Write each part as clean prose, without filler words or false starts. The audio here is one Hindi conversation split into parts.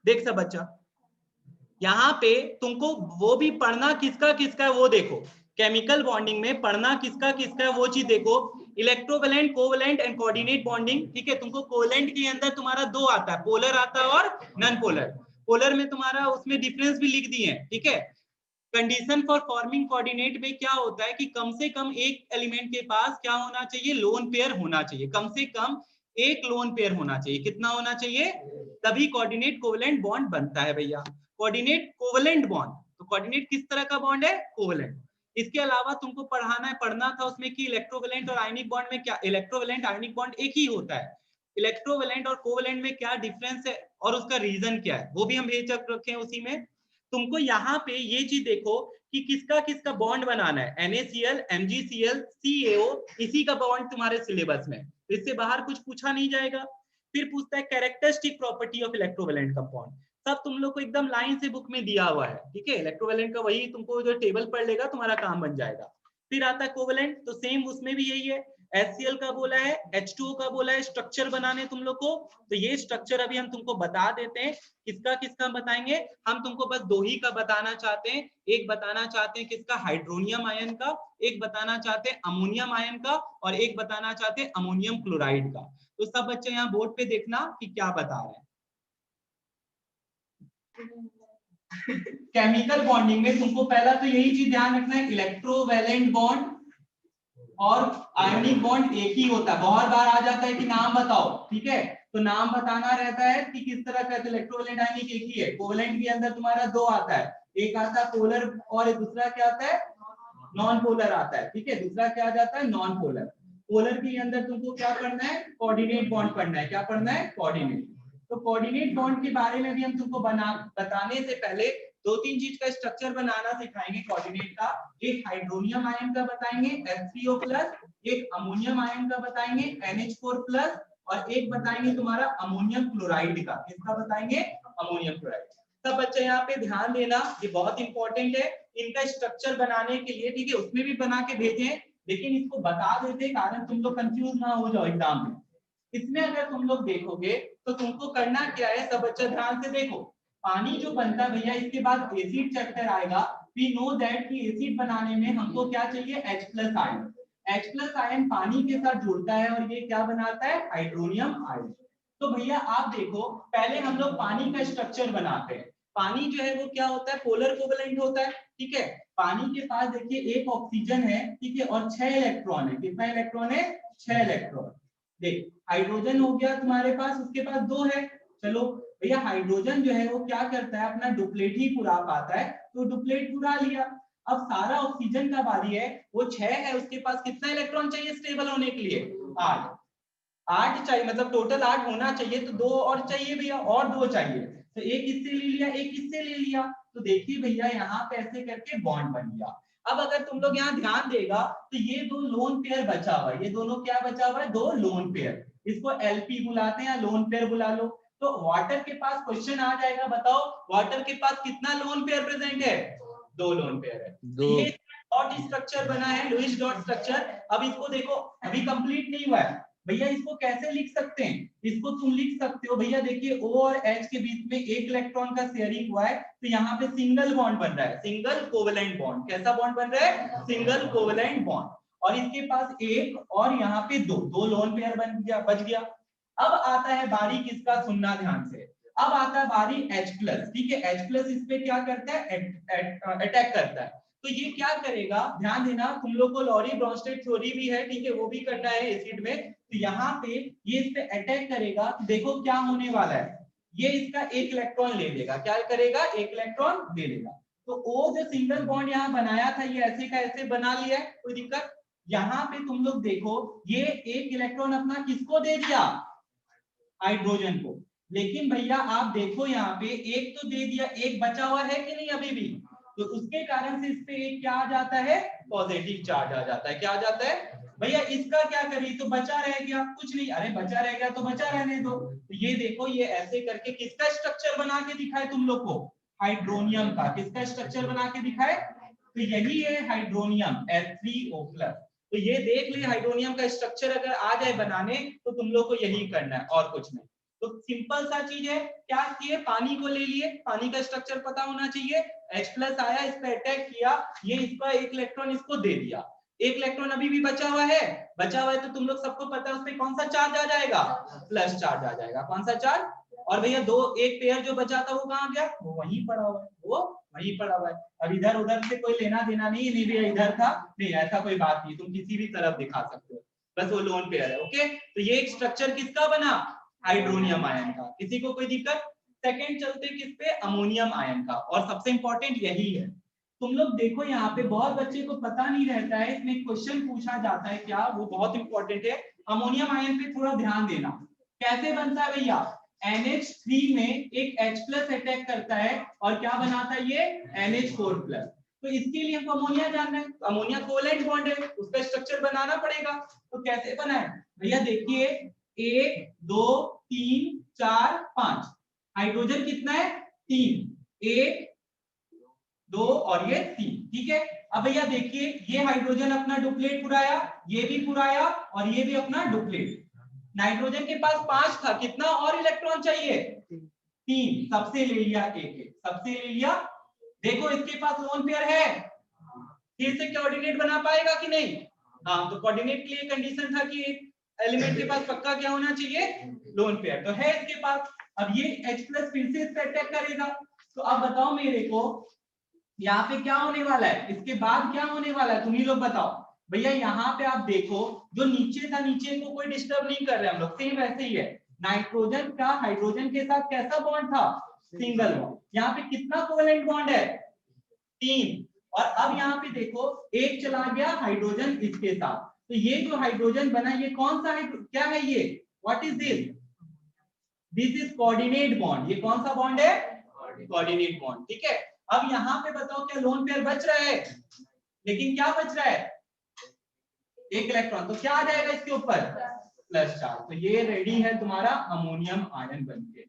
देख सब बच्चा, यहाँ पे तुमको वो भी पढ़ना किसका किसका है वो देखो, केमिकल बॉन्डिंग में पढ़ना किसका किसका है वो चीज देखो। Electrovalent, covalent and coordinate bonding, ठीक है। तुमको कोवेलेंट के अंदर तुम्हारा दो आता है, पोलर आता है और नॉन पोलर। पोलर में तुम्हारा उसमें डिफरेंस भी लिख दिए हैं, ठीक है। कंडीशन फॉर फॉर्मिंग कोऑर्डिनेट में क्या होता है कि कम से कम एक एलिमेंट के पास क्या होना चाहिए, लोन पेयर होना चाहिए, कम से कम एक लोन पेयर होना चाहिए। कितना होना चाहिए, तभी कोऑर्डिनेट कोवेलेंट बॉन्ड बनता है भैया। कोऑर्डिनेट कोवेलेंट बॉन्ड, तो कोऑर्डिनेट किस तरह का बॉन्ड है, कोवेलेंट। इसके अलावा तुमको पढ़ना था उसमें कि इलेक्ट्रोवेलेंट और आयनिक बॉन्ड में क्या, इलेक्ट्रोवेलेंट आयनिक बॉन्ड एक ही होता है। इलेक्ट्रोवेलेंट और कोवेलेंट में क्या डिफरेंस है और उसका रीजन क्या है वो भी हम भेज रखे हैं उसी में। तुमको यहाँ पे ये चीज देखो कि किसका किसका बॉन्ड बनाना है, NaCl, MgCl, CaO, इसी का बॉन्ड तुम्हारे सिलेबस में, इससे बाहर कुछ पूछा नहीं जाएगा। फिर पूछता है characteristic property of electrovalent compound, सब तुम लोग को एकदम लाइन से बुक में दिया हुआ है, ठीक है। इलेक्ट्रोवेलेंट का वही तुमको जो टेबल पढ़ लेगा तुम्हारा काम बन जाएगा। फिर आता है कोवेलेंट, तो सेम उसमें भी यही है, HCl का बोला है, H2O का बोला है, स्ट्रक्चर बनाने तुम लोग को। तो ये स्ट्रक्चर अभी हम तुमको बता देते हैं, किसका किसका बताएंगे हम तुमको, बस दो ही का बताना चाहते हैं। एक बताना चाहते हैं किसका, हाइड्रोनियम आयन का, एक बताना चाहते हैं अमोनियम आयन का, और एक बताना चाहते हैं अमोनियम क्लोराइड का। तो सब बच्चे यहाँ बोर्ड पे देखना कि क्या बता रहे हैं। केमिकल बॉन्डिंग में तुमको पहला तो यही चीज ध्यान रखना है, इलेक्ट्रोवेलेंट बॉन्ड और आयनिक बॉन्ड एक ही होता है। बहुत बार आ जाता है कि नाम बताओ, ठीक है, तो नाम बताना रहता है कि किस तरह का, इलेक्ट्रोवेलेंट आयनिक एक ही है। कोवेलेंट के अंदर तुम्हारा दो आता है, एक आता है पोलर और दूसरा क्या आता है, नॉन पोलर आता है, ठीक है। दूसरा क्या आ जाता है, नॉन पोलर। पोलर के अंदर तुमको क्या पढ़ना है, कोऑर्डिनेट बॉन्ड पढ़ना है। क्या पढ़ना है, कोऑर्डिनेट। तो कोऑर्डिनेट बॉन्ड के बारे में भी हम तुमको बताने से पहले दो तीन चीज का स्ट्रक्चर बनाना सिखाएंगे कोऑर्डिनेट का। एक हाइड्रोनियम आयन का बताएंगे H3O+, एक अमोनियम आयन का बताएंगे NH4+, और एक बताएंगे तुम्हारा अमोनियम क्लोराइड का। किसका बताएंगे, अमोनियम क्लोराइड। सब बच्चे यहाँ पे ध्यान देना, ये बहुत इंपॉर्टेंट है इनका स्ट्रक्चर बनाने के लिए, ठीक है। उसमें भी बना के भेजे, लेकिन इसको बता देते कारण तुम लोग कंफ्यूज ना हो जाओ एग्जाम में। इसमें अगर तुम लोग देखोगे तो तुमको करना क्या है, सब बच्चा ध्यान से देखो। पानी जो बनता है भैया, इसके बाद एसिड चैप्टर आएगा। वी नो दैट कि एसिड बनाने में हमको क्या चाहिए, H+ आयन। H+ आयन पानी के साथ जुड़ता है और ये क्या बनाता है, हाइड्रोनियम आयन। तो भैया आप देखो, पहले हम लोग पानी का स्ट्रक्चर बनाते हैं। पानी जो है वो क्या होता है, पोलर कोवेलेंट होता है, ठीक है। पानी के पास देखिए एक ऑक्सीजन है, ठीक है, और 6 इलेक्ट्रॉन है। कितना इलेक्ट्रॉन है, 6 इलेक्ट्रॉन। देख हाइड्रोजन हो गया तुम्हारे पास, उसके पास 2 है। चलो भैया हाइड्रोजन जो है वो क्या करता है, अपना डुप्लेट ही पूरा पाता है, तो डुप्लेट पूरा लिया। अब सारा ऑक्सीजन का बारी है, वो 6 है, उसके पास कितना इलेक्ट्रॉन चाहिए स्टेबल होने के लिए, 8। 8 चाहिए, मतलब टोटल 8 होना चाहिए, तो 2 और चाहिए भैया, और 2 चाहिए, तो एक इससे ले लिया, एक इससे ले लिया। तो देखिए भैया यहाँ पे ऐसे करके बॉन्ड बन गया। अब अगर तुम लोग यहाँ ध्यान देगा तो ये दो लोन पेयर बचा हुआ है, ये दोनों क्या बचा हुआ है, दो लोन पेयर। इसको LP बुलाते हैं या लोन पेयर बुला लो। तो वाटर के पास क्वेश्चन आ जाएगा, बताओ वाटर के पास कितना लोन पेयर प्रेजेंट है, 2 लोन पेयर है। तो ये डॉट स्ट्रक्चर बना है, लुईस डॉट स्ट्रक्चर। अब इसको देखो, अभी कंप्लीट नहीं हुआ है भैया, इसको कैसे लिख सकते हैं, इसको तुम लिख सकते हो भैया, देखिए O और H के बीच में एक इलेक्ट्रॉन का शेयरिंग हुआ है, तो यहाँ पे सिंगल बॉन्ड बन रहा है, सिंगल कोवेलेंट बॉन्ड। कैसा बॉन्ड बन रहा है, सिंगल कोवेलेंट बॉन्ड। और इसके पास एक और यहाँ पे दो लोन पेयर बन गया, बच गया। अब आता है बारी किसका, सुनना ध्यान से। अब आता है बारी H+, ठीक है। H+ इस पे क्या करता है, अटैक करता है। तो ये क्या करेगा, ध्यान देना, तुम लोग को लॉरी ब्रॉन्स्टेड थ्योरी भी है, ठीक है, वो भी करना है एसिड में। तो यहाँ पे ये इस पे अटैक करेगा, देखो क्या होने वाला है, ये इसका एक इलेक्ट्रॉन ले लेगा। क्या करेगा, एक इलेक्ट्रॉन ले लेगा। तो ओ जो सिंगल बॉन्ड यहाँ बनाया था, ये ऐसे का ऐसे बना लिया है, कोई दिक्कत। यहाँ पे तुम लोग देखो, ये एक इलेक्ट्रॉन अपना किसको दे दिया, हाइड्रोजन को। लेकिन भैया आप देखो यहाँ पे एक तो दे दिया, एक बचा हुआ है कि नहीं अभी भी, तो उसके कारण से इस पे एक क्या आ जाता है, पॉजिटिव चार्ज आ जाता है। क्या आ जाता है भैया, इसका क्या करिए, तो बचा रह गया, कुछ नहीं, अरे बचा रह गया तो बचा रहने दो। तो ये देखो, ये ऐसे करके किसका स्ट्रक्चर बना के दिखाए तुम लोग को, हाइड्रोनियम का। किसका स्ट्रक्चर बना के दिखाए, तो यही है हाइड्रोनियम H3O+। तो ये देख ले, हाइड्रोनियम का स्ट्रक्चर अगर आ जाए बनाने तो तुम लोग को यही करना है और कुछ नहीं। तो सिंपल सा चीज है, क्या किए, पानी को ले लिए, पानी का स्ट्रक्चर पता होना चाहिए, H+ आया, इस पे अटैक किया, ये इसका एक इलेक्ट्रॉन इसको दे दिया, एक इलेक्ट्रॉन अभी भी बचा हुआ है तो तुम लोग सबको पता है उस पे कौन सा चार्ज आ जाएगा, प्लस चार्ज आ जाएगा, कौन सा चार्ज। और भैया एक पेयर जो बचा था वो कहाँ गया, वो वहीं पड़ा हुआ है, वो वहीं पड़ा हुआ है। अब इधर उधर से कोई लेना देना नहीं भैया, इधर था नहीं, ऐसा कोई बात नहीं, तुम किसी भी तरफ दिखा सकते हो, बस वो लोन पेयर है। ओके, तो ये एक स्ट्रक्चर किसका बना, हाइड्रोनियम आयन का, किसी को कोई दिक्कत। सेकंड चलते किस पे, अमोनियम आयन का, और सबसे इंपॉर्टेंट यही है। तुम लोग देखो यहाँ पे बहुत बच्चे को पता नहीं रहता है, इसमें क्वेश्चन पूछा जाता है क्या, वो बहुत इंपॉर्टेंट है। अमोनियम आयन पे थोड़ा ध्यान देना, कैसे बनता है भैया, NH3 में एक H+ अटैक करता है और क्या बनाता है ये, NH4+। तो इसके लिए हमको अमोनिया जानना है, तो अमोनिया कोवेलेंट बॉन्ड है, उसका स्ट्रक्चर बनाना पड़ेगा। तो कैसे बनाए भैया, देखिए 1 2 3 4 5, हाइड्रोजन कितना है 3, 1 2 और ये 3, ठीक है। अब भैया देखिए ये हाइड्रोजन अपना डुप्लेट पुराया, ये भी पुराया और ये भी अपना डुप्लेट। नाइट्रोजन के पास 5 था, कितना और इलेक्ट्रॉन चाहिए, 3, सबसे ले लिया एक, सबसे ले लिया। देखो इसके पास लोन पेयर है, फिर से कोऑर्डिनेट बना पाएगा कि नहीं, हाँ, तो कोऑर्डिनेट के लिए कंडीशन था कि एलिमेंट के पास पक्का क्या होना चाहिए, लोन पेयर, तो है इसके पास। अब ये H+ फिर से इस पे अटैक करेगा, तो अब बताओ मेरे को यहाँ पे क्या होने वाला है, इसके बाद क्या होने वाला है, तुम ही लोग बताओ भैया। यहाँ पे आप देखो जो नीचे था, नीचे को कोई डिस्टर्ब नहीं कर रहे हम लोग, सेम वैसे ही है। नाइट्रोजन का हाइड्रोजन के साथ कैसा बॉन्ड था, सिंगल बॉन्ड। यहाँ पे कितना कोवेलेंट बॉन्ड है, 3। और अब यहाँ पे देखो एक चला गया हाइड्रोजन इसके साथ, तो ये जो हाइड्रोजन बना ये कौन सा क्या है ये, what is this, this is coordinate bond. ये कौन सा बॉन्ड है, कोऑर्डिनेट बॉन्ड, ठीक है। अब यहाँ पे बताओ क्या लोन पेयर बच रहा है, लेकिन क्या बच रहा है, एक इलेक्ट्रॉन, तो क्या आ जाएगा इसके ऊपर, प्लस चार्ज। तो ये रेडी है तुम्हारा अमोनियम आयन बनके,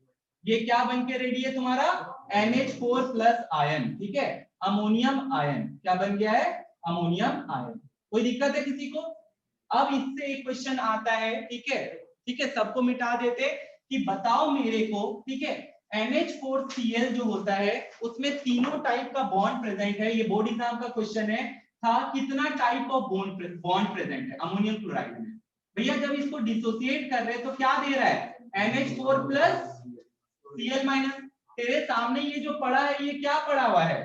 ये क्या बनके रेडी है तुम्हारा, NH4+ आयन, ठीक है, अमोनियम आयन क्या बन गया है, अमोनियम आयन। कोई दिक्कत है किसी को। अब इससे एक क्वेश्चन आता है, ठीक है, ठीक है, सबको मिटा देते कि बताओ मेरे को, ठीक है, NH4Cl जो होता है उसमें तीनों टाइप का बॉन्ड प्रेजेंट है, ये बोर्ड एग्जाम का क्वेश्चन है, था कितना टाइप ऑफ बॉन्ड प्रेजेंट है अमोनियम क्लोराइड में। भैया जब इसको डिसोसिएट कर रहे हैं तो क्या दे रहा है, NH4+ Cl-। तेरे सामने ये जो पड़ा है ये क्या पड़ा हुआ है,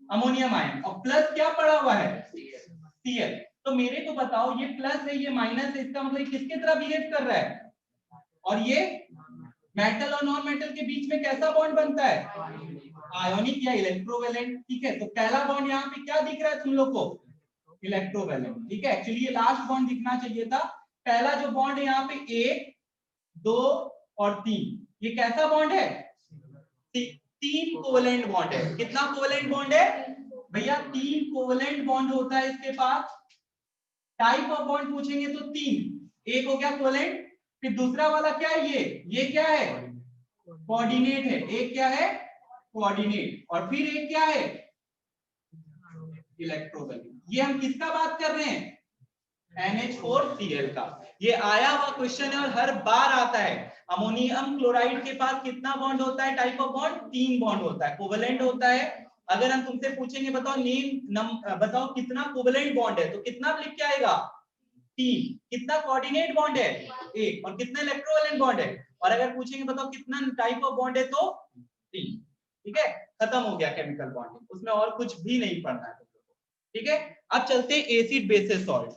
अमोनियम आयन, और प्लस क्या पड़ा हुआ है, Cl। तो मेरे को बताओ ये प्लस है ये माइनस है, इसका मतलब किसके तरह बिहेव कर रहा है, और ये मेटल और नॉन मेटल के बीच में कैसा बॉन्ड बनता है, आयोनिक या इलेक्ट्रोवेलेंट, ठीक है। तो पहला बॉन्ड यहाँ पे क्या दिख रहा है तुम लोग को, इलेक्ट्रोवेलेंट, ठीक है। एक्चुअली ये लास्ट बॉन्ड दिखना चाहिए था। पहला जो बॉन्ड है यहाँ पे 1 2 और 3, ये कैसा बॉन्ड है, 3 कोवेलेंट बॉन्ड है। कितना कोवेलेंट बॉन्ड है भैया, 3 कोवेलेंट बॉन्ड होता है इसके पास। टाइप ऑफ बॉन्ड पूछेंगे तो 3, एक हो गया कोवेलेंट, फिर दूसरा वाला क्या है, ये क्या है, कोऑर्डिनेट है, एक क्या है, कोऑर्डिनेट, और फिर एक क्या है, इलेक्ट्रोवेलेंट। ये हम किसका बात कर रहे हैं, NH4Cl का। ये आया हुआ क्वेश्चन है और हर बार आता है। अमोनियम क्लोराइड के पास कितना बॉन्ड होता है, टाइप ऑफ बॉन्ड 3 बॉन्ड होता है, कोवेलेंट होता है। अगर हम तुमसे पूछेंगे बताओ बताओ कितना कोवेलेंट बॉन्ड है, तो कितना लिख के आएगा, 3। कितना कोऑर्डिनेट बॉन्ड है, 1, और कितना इलेक्ट्रोवेलेंट बॉन्ड है, और अगर पूछेंगे बताओ कितना टाइप ऑफ बॉन्ड है, तो 3, ठीक है। खत्म हो गया केमिकल बॉन्डिंग, उसमें और कुछ भी नहीं पढ़ना है तुम लोगों को, ठीक है। अब चलते हैं एसिड बेसिस सॉल्ट।